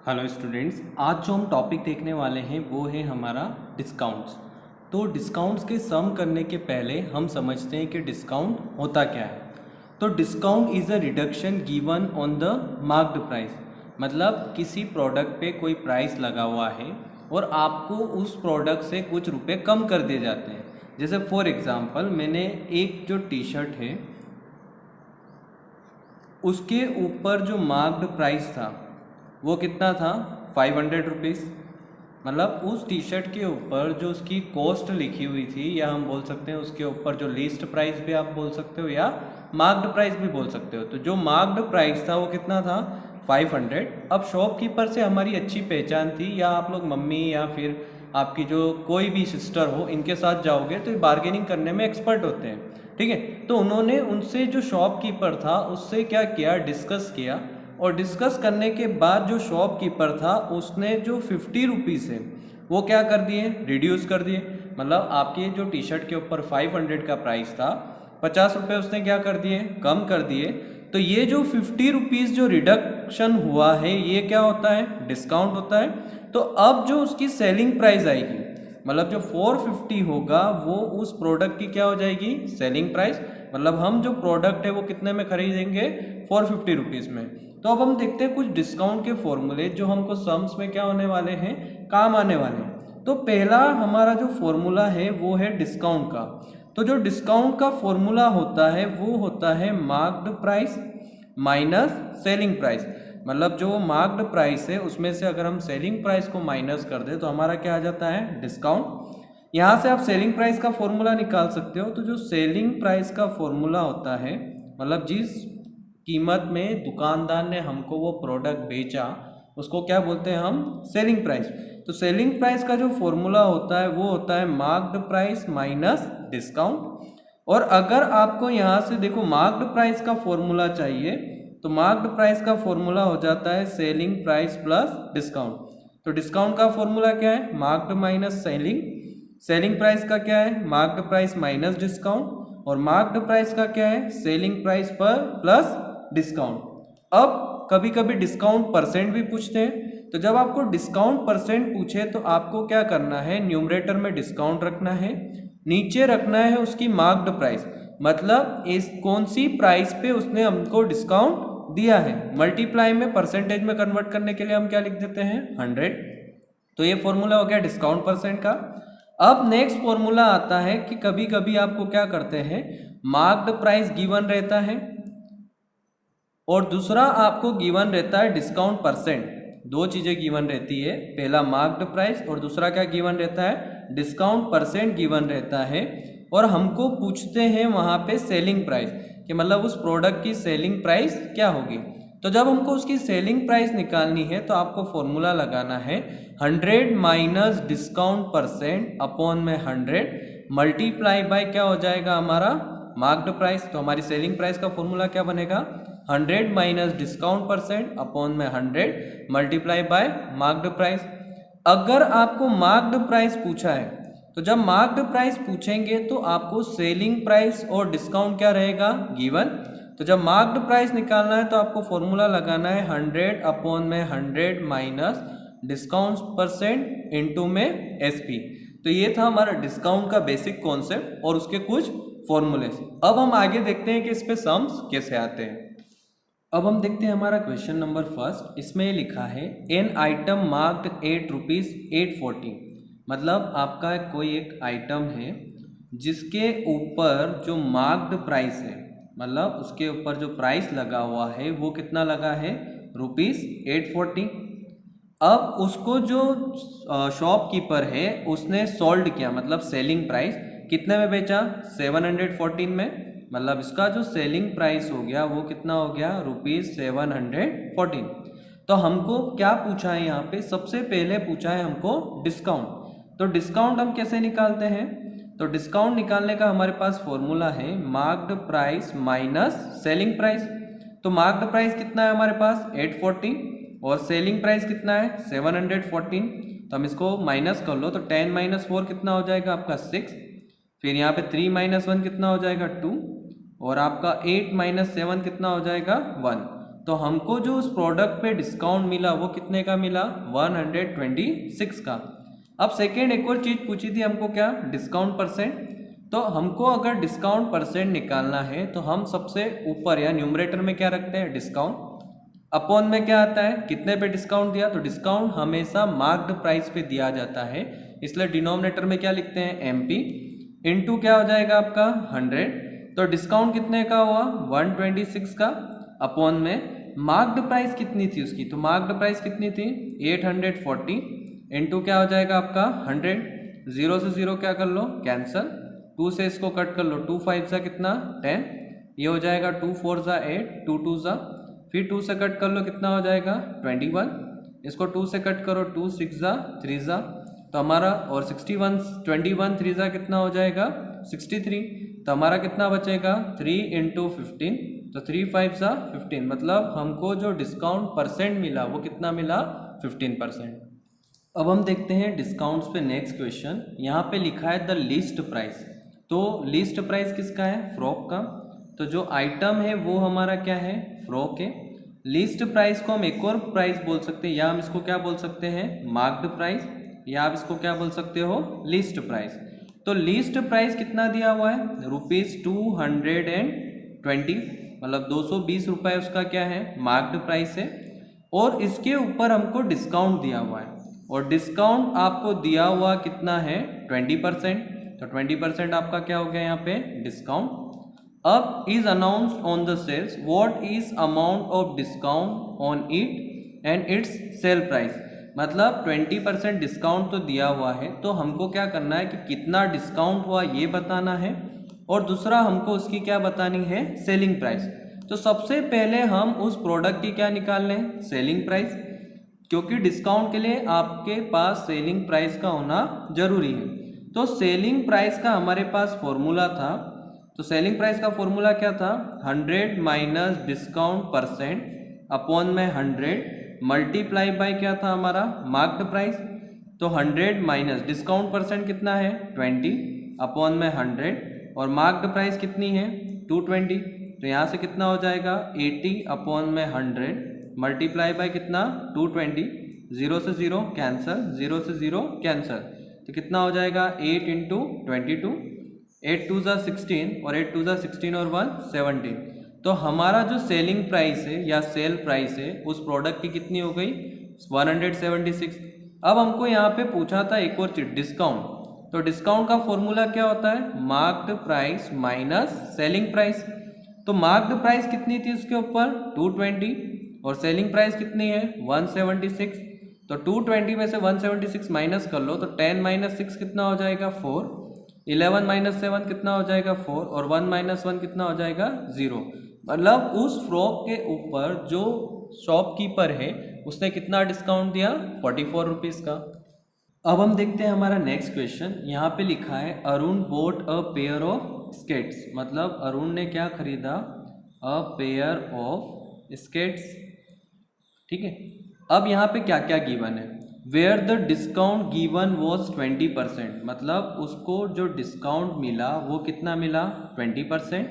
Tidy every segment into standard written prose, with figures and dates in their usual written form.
Hello students, आज जो हम टॉपिक देखने वाले हैं वो है हमारा डिस्काउंट्स। तो डिस्काउंट्स के सम करने के पहले हम समझते हैं कि डिस्काउंट होता क्या है। तो discount is a reduction given on the marked price. मतलब किसी प्रोडक्ट पे कोई प्राइस लगा हुआ है और आपको उस प्रोडक्ट से कुछ रुपए कम कर दिए जाते हैं। जैसे फॉर एग्जांपल मैंने एक जो टी शर्ट है उसके ऊपर जो मार्क्ड प्राइस था वो कितना था, 500 रुपीज़। मतलब उस टी शर्ट के ऊपर जो उसकी कॉस्ट लिखी हुई थी, या हम बोल सकते हैं उसके ऊपर जो लिस्ट प्राइस भी आप बोल सकते हो या मार्क्ड प्राइस भी बोल सकते हो। तो जो मार्क्ड प्राइस था वो कितना था, 500। अब शॉपकीपर से हमारी अच्छी पहचान थी, या आप लोग मम्मी या फिर आपकी जो कोई भी सिस्टर हो इनके साथ जाओगे तो बार्गेनिंग करने में एक्सपर्ट होते हैं, ठीक है। तो उन्होंने उनसे जो शॉपकीपर था उससे क्या किया, डिस्कस किया। और डिस्कस करने के बाद जो शॉपकीपर था उसने जो 50 रुपीज़ है वो क्या कर दिए, रिड्यूस कर दिए। मतलब आपके जो टी शर्ट के ऊपर 500 का प्राइस था, 50 रुपये उसने क्या कर दिए, कम कर दिए। तो ये जो 50 रुपीज़ जो रिडक्शन हुआ है ये क्या होता है, डिस्काउंट होता है। तो अब जो उसकी सेलिंग प्राइस आएगी, मतलब जो 450 होगा वो उस प्रोडक्ट की क्या हो जाएगी, सेलिंग प्राइस। मतलब हम जो प्रोडक्ट है वो कितने में खरीदेंगे, 450 रुपीज़ में। तो अब हम देखते हैं कुछ डिस्काउंट के फॉर्मूले जो हमको सम्स में क्या होने वाले हैं, काम आने वाले हैं। तो पहला हमारा जो फॉर्मूला है वो है डिस्काउंट का। तो जो डिस्काउंट का फॉर्मूला होता है वो होता है marked price minus selling price. मतलब जो मार्क्ड प्राइस है उसमें से अगर हम सेलिंग प्राइस को माइनस कर दें तो हमारा क्या आ जाता है, डिस्काउंट। यहाँ से आप सेलिंग प्राइस का फॉर्मूला निकाल सकते हो। तो जो सेलिंग प्राइस का फॉर्मूला होता है, मतलब जिस कीमत में दुकानदार ने हमको वो प्रोडक्ट बेचा उसको क्या बोलते हैं हम, सेलिंग प्राइस। तो सेलिंग प्राइस का जो फॉर्मूला होता है वो होता है मार्क्ड प्राइस माइनस डिस्काउंट। और अगर आपको यहाँ से देखो मार्क्ड प्राइस का फॉर्मूला चाहिए तो मार्क्ड प्राइस का फॉर्मूला हो जाता है सेलिंग प्राइस प्लस डिस्काउंट। तो डिस्काउंट का फॉर्मूला क्या है, marked minus selling. Selling price का क्या है, मार्क्ड प्राइस माइनस डिस्काउंट। और मार्क्ड प्राइस का क्या है, सेलिंग प्राइस पर प्लस डिस्काउंट। अब कभी कभी डिस्काउंट परसेंट भी पूछते हैं। तो जब आपको डिस्काउंट परसेंट पूछे तो आपको क्या करना है, न्यूमरेटर में डिस्काउंट रखना है, नीचे रखना है उसकी मार्क्ड प्राइस। मतलब इस कौन सी प्राइस पे उसने हमको डिस्काउंट दिया है, मल्टीप्लाई में परसेंटेज में कन्वर्ट करने के लिए हम क्या लिख देते हैं, 100। तो ये फॉर्मूला हो गया डिस्काउंट परसेंट का। अब नेक्स्ट फॉर्मूला आता है कि कभी कभी आपको क्या करते हैं, मार्क्ड प्राइस गिवन रहता है और दूसरा आपको गिवन रहता है डिस्काउंट परसेंट। दो चीज़ें गिवन रहती है, पहला मार्क्ड प्राइस और दूसरा क्या गिवन रहता है, डिस्काउंट परसेंट गिवन रहता है। और हमको पूछते हैं वहाँ पे सेलिंग प्राइस कि मतलब उस प्रोडक्ट की सेलिंग प्राइस क्या होगी। तो जब हमको उसकी सेलिंग प्राइस निकालनी है तो आपको फॉर्मूला लगाना है 100 माइनस डिस्काउंट परसेंट अपॉन में 100 मल्टीप्लाई बाय क्या हो जाएगा हमारा, मार्क्ड प्राइस। तो हमारी सेलिंग प्राइस का फॉर्मूला क्या बनेगा, 100 माइनस डिस्काउंट परसेंट अपॉन में 100 मल्टीप्लाई बाय मार्क्ड प्राइस। अगर आपको मार्क्ड प्राइस पूछा है तो जब मार्क्ड प्राइस पूछेंगे तो आपको सेलिंग प्राइस और डिस्काउंट क्या रहेगा, गिवन। तो जब मार्क्ड प्राइस निकालना है तो आपको फॉर्मूला लगाना है 100 अपॉन में 100 माइनस डिस्काउंट परसेंट इनटू में एसपी। तो ये था हमारा डिस्काउंट का बेसिक कॉन्सेप्ट और उसके कुछ फॉर्मूले। अब हम आगे देखते हैं कि इस पे सम्स कैसे आते हैं। अब हम देखते हैं हमारा क्वेश्चन नंबर फर्स्ट। इसमें लिखा है एन आइटम मार्क्ड 8 रुपीज़ 840। मतलब आपका कोई एक आइटम है जिसके ऊपर जो मार्क्ड प्राइस है, मतलब उसके ऊपर जो प्राइस लगा हुआ है वो कितना लगा है, ₹840। अब उसको जो शॉपकीपर है उसने सोल्ड किया, मतलब सेलिंग प्राइस कितने में बेचा, 714 में। मतलब इसका जो सेलिंग प्राइस हो गया वो कितना हो गया, ₹714। तो हमको क्या पूछा है यहाँ पे, सबसे पहले पूछा है हमको डिस्काउंट। तो डिस्काउंट हम कैसे निकालते हैं, तो डिस्काउंट निकालने का हमारे पास फॉर्मूला है marked price minus selling price. तो मार्क्ड प्राइस कितना है हमारे पास, 840 और सेलिंग प्राइस कितना है, 714। तो हम इसको माइनस कर लो तो 10 माइनस 4 कितना हो जाएगा आपका 6। फिर यहाँ पे 3 माइनस 1 कितना हो जाएगा 2 और आपका 8 माइनस 7 कितना हो जाएगा 1। तो हमको जो उस प्रोडक्ट पे डिस्काउंट मिला वो कितने का मिला, 126 का। अब सेकेंड एक और चीज़ पूछी थी हमको, क्या, डिस्काउंट परसेंट। तो हमको अगर डिस्काउंट परसेंट निकालना है तो हम सबसे ऊपर या न्यूमरेटर में क्या रखते हैं, डिस्काउंट, अपॉन में क्या आता है, कितने पे डिस्काउंट दिया। तो डिस्काउंट हमेशा मार्क्ड प्राइस पे दिया जाता है, इसलिए डिनोमिनेटर में क्या लिखते हैं, MP, इनटू क्या हो जाएगा आपका 100। तो डिस्काउंट कितने का हुआ, 126 का, अपॉन में मार्क्ड प्राइस कितनी थी उसकी, तो मार्क्ड प्राइस कितनी थी, 840, इनटू क्या हो जाएगा आपका 100। 0 से 0 क्या कर लो, कैंसल, 2 से इसको कट कर लो, 2 5 सा कितना 10, ये हो जाएगा 2 4 सा 8, 2 2 सा, फिर 2 से कट कर लो, कितना हो जाएगा 21, इसको 2 से कट करो, 2 6 सा 3 सा, तो हमारा, और 61 21 3 सा कितना हो जाएगा 63, तो हमारा कितना बचेगा 3 × 15, तो 3 5 सा 15, मतलब हमको जो डिस्काउंट परसेंट मिला वो कितना मिला, 15%। अब हम देखते हैं डिस्काउंट्स पे नेक्स्ट क्वेश्चन। यहाँ पे लिखा है द लिस्ट प्राइस। तो लिस्ट प्राइस किसका है, फ्रॉक का। तो जो आइटम है वो हमारा क्या है, फ्रॉक है। लिस्ट प्राइस को हम एक और प्राइस बोल सकते हैं, या हम इसको क्या बोल सकते हैं, मार्क्ड प्राइस, या आप इसको क्या बोल सकते हो, लिस्ट प्राइस। तो लिस्ट प्राइस कितना दिया हुआ है, ₹220, मतलब 220 रुपये उसका क्या है, मार्क्ड प्राइस है। और इसके ऊपर हमको डिस्काउंट दिया हुआ है, और डिस्काउंट आपको दिया हुआ कितना है, 20%। तो 20% आपका क्या हो गया यहाँ पे, डिस्काउंट। अब is announced on the sales, what is amount of discount on it and it's sale price. मतलब 20% डिस्काउंट तो दिया हुआ है, तो हमको क्या करना है कि कितना डिस्काउंट हुआ ये बताना है, और दूसरा हमको उसकी क्या बतानी है, सेलिंग प्राइस। तो सबसे पहले हम उस प्रोडक्ट की क्या निकाल लें, सेलिंग प्राइस, क्योंकि डिस्काउंट के लिए आपके पास सेलिंग प्राइस का होना जरूरी है। तो सेलिंग प्राइस का हमारे पास फॉर्मूला था, तो सेलिंग प्राइस का फॉर्मूला क्या था, 100 माइनस डिस्काउंट परसेंट अपॉन में 100 मल्टीप्लाई बाय क्या था हमारा, मार्क्ड प्राइस। तो 100 माइनस डिस्काउंट परसेंट कितना है, 20, अपॉन में 100, और मार्क्ड प्राइस कितनी है, 220। तो यहाँ से कितना हो जाएगा, 80 अपॉन में 100 मल्टीप्लाई बाय कितना, 220, 0 से 0 कैंसल, 0 से 0 कैंसल, तो कितना हो जाएगा 8 × 22, 8 2 ज़ा 16, और 8 2 ज़ा 16 और 1 17। तो हमारा जो सेलिंग प्राइस है या सेल प्राइस है उस प्रोडक्ट की कितनी हो गई, 176। अब हमको यहाँ पे पूछा था एक और चीज, डिस्काउंट। तो डिस्काउंट का फॉर्मूला क्या होता है, marked price minus selling price. तो मार्क्ड प्राइस कितनी थी उसके ऊपर, 220, और सेलिंग प्राइस कितनी है, 176। तो 220 में से 176 माइनस कर लो, तो 10 - 6 कितना हो जाएगा, 4, 11 - 7 कितना हो जाएगा, 4, और 1 - 1 कितना हो जाएगा, 0। मतलब उस फ्रॉक के ऊपर जो शॉपकीपर है उसने कितना डिस्काउंट दिया, 44 रुपीज़ का। अब हम देखते हैं हमारा नेक्स्ट क्वेश्चन। यहाँ पे लिखा है Arun boat a pair of skates, मतलब अरुण ने क्या खरीदा, अ पेयर ऑफ स्केट्स। ठीक है, अब यहाँ पे क्या क्या गिवन है, where the discount given was 20%, मतलब उसको जो डिस्काउंट मिला वो कितना मिला, 20%।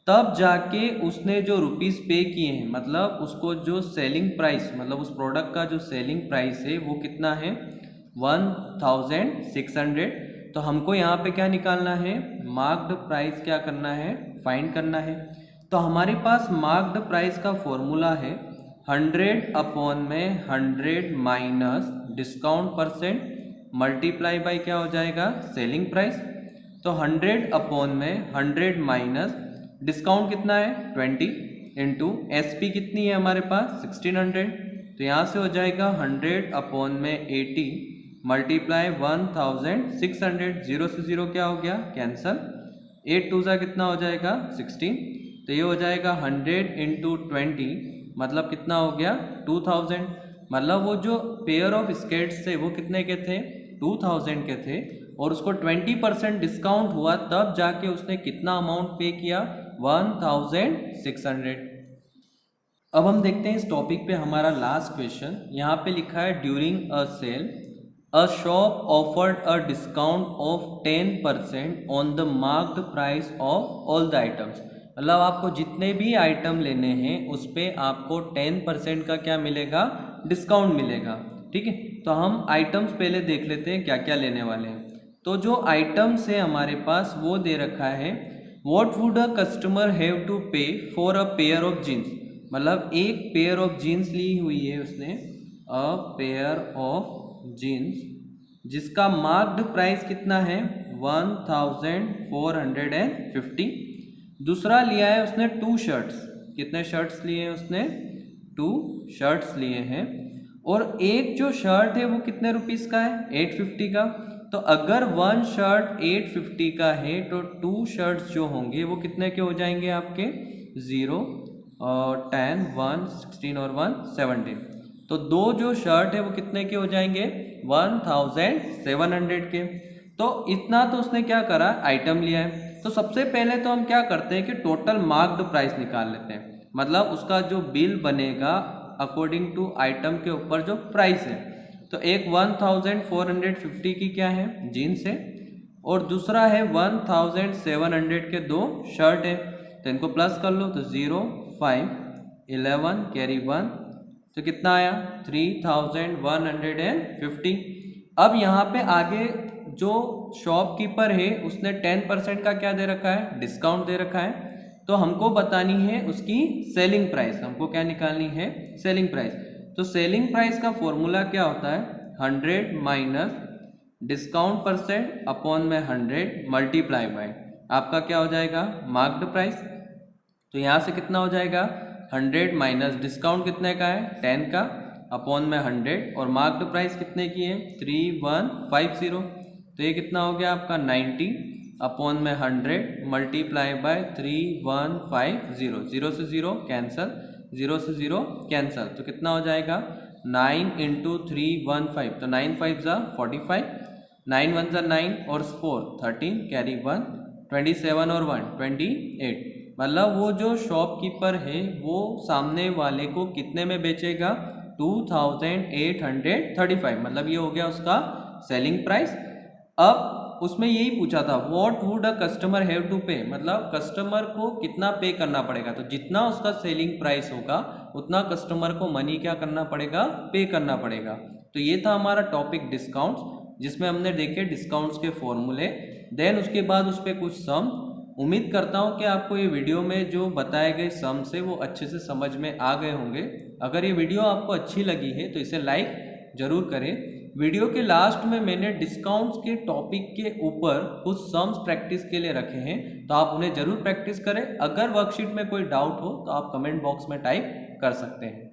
तब जाके उसने जो रुपीस पे किए हैं, मतलब उसको जो सेलिंग प्राइस, मतलब उस प्रोडक्ट का जो सेलिंग प्राइस है वो कितना है, 1600। तो हमको यहाँ पे क्या निकालना है, मार्क्ड प्राइस क्या करना है, फाइंड करना है। तो हमारे पास मार्क्ड प्राइस का फॉर्मूला है 100 अपॉन में 100 minus discount percent multiply by क्या हो जाएगा, सेलिंग प्राइस। तो 100 अपॉन में 100 माइनस डिस्काउंट कितना है, 20, इंटू SP कितनी है हमारे पास, 1600। तो यहाँ से हो जाएगा 100 अपॉन में 80 मल्टीप्लाई 1600, 0 से 0 क्या हो गया, कैंसल, 8 2 ज़ा कितना हो जाएगा, 16। तो ये हो जाएगा 100 × 20, मतलब कितना हो गया, 2000। मतलब वो जो पेयर ऑफ स्केट्स थे वो कितने के थे, 2000 के थे, और उसको 20% डिस्काउंट हुआ, तब जाके उसने कितना अमाउंट पे किया, 1600। अब हम देखते हैं इस टॉपिक पे हमारा लास्ट क्वेश्चन। यहाँ पे लिखा है during a sale a shop offered a discount of 10% on the marked price of all the items. मतलब आपको जितने भी आइटम लेने हैं उस पर आपको 10% का क्या मिलेगा, डिस्काउंट मिलेगा। ठीक है, तो हम आइटम्स पहले देख लेते हैं क्या क्या लेने वाले हैं। तो जो आइटम्स है हमारे पास वो दे रखा है, what would a customer have to pay for a pair of jeans, मतलब एक पेयर ऑफ जीन्स ली हुई है उसने, अ पेयर ऑफ जीन्स जिसका मार्क्ड प्राइस कितना है 1450। दूसरा लिया है उसने 2 शर्ट्स, कितने शर्ट्स लिए हैं उसने, 2 शर्ट्स लिए हैं, और एक जो शर्ट है वो कितने रुपीस का है, 850 का। तो अगर 1 शर्ट 850 का है तो 2 शर्ट्स जो होंगे वो कितने के हो जाएंगे आपके, 0 और 10 1 16 और 1 17। तो 2 जो शर्ट है वो कितने के हो जाएंगे, 1700 के। तो इतना तो उसने क्या करा, आइटम लिया है। तो सबसे पहले तो हम क्या करते हैं कि टोटल मार्क्ड प्राइस निकाल लेते हैं, मतलब उसका जो बिल बनेगा अकॉर्डिंग टू आइटम के ऊपर जो प्राइस है। तो एक 1450 की क्या है, जीन्स है, और दूसरा है 1700 के 2 शर्ट है। तो इनको प्लस कर लो, तो 0 5 11 कैरी 1, तो कितना आया 3150। अब यहाँ पे आगे जो शॉपकीपर है उसने 10% का क्या दे रखा है, डिस्काउंट दे रखा है। तो हमको बतानी है उसकी सेलिंग प्राइस, हमको क्या निकालनी है, सेलिंग प्राइस। तो सेलिंग प्राइस का फॉर्मूला क्या होता है, 100 माइनस डिस्काउंट परसेंट अपॉन में 100 मल्टीप्लाई बाय आपका क्या हो जाएगा, मार्क्ड प्राइस। तो यहाँ से कितना हो जाएगा, 100 माइनस डिस्काउंट कितने का है, 10 का, अपॉन में 100, और मार्क्ड प्राइस कितने की है, 3150। तो ये कितना हो गया आपका 90 अपॉन में 100 मल्टीप्लाई बाय 3150। 0 से 0 कैंसल, 0 से 0 कैंसल, तो कितना हो जाएगा 9 इंटू 315। तो 9 5 ज़ा 45, 9 1 ज़ा 9 और 4 13 कैरी 1 27 और 1 28। मतलब वो जो शॉपकीपर है वो सामने वाले को कितने में बेचेगा, 2835। मतलब ये हो गया उसका सेलिंग प्राइस। अब उसमें यही पूछा था what would a customer have to pay, मतलब कस्टमर को कितना पे करना पड़ेगा। तो जितना उसका सेलिंग प्राइस होगा उतना कस्टमर को मनी क्या करना पड़ेगा, पे करना पड़ेगा। तो ये था हमारा टॉपिक डिस्काउंट्स, जिसमें हमने देखे डिस्काउंट्स के फॉर्मूले, देन उसके बाद उस पर कुछ सम। उम्मीद करता हूँ कि आपको ये वीडियो में जो बताए गए सम से वो अच्छे से समझ में आ गए होंगे। अगर ये वीडियो आपको अच्छी लगी है तो इसे लाइक जरूर करें। वीडियो के लास्ट में मैंने डिस्काउंट्स के टॉपिक के ऊपर कुछ सम्स प्रैक्टिस के लिए रखे हैं, तो आप उन्हें जरूर प्रैक्टिस करें। अगर वर्कशीट में कोई डाउट हो तो आप कमेंट बॉक्स में टाइप कर सकते हैं।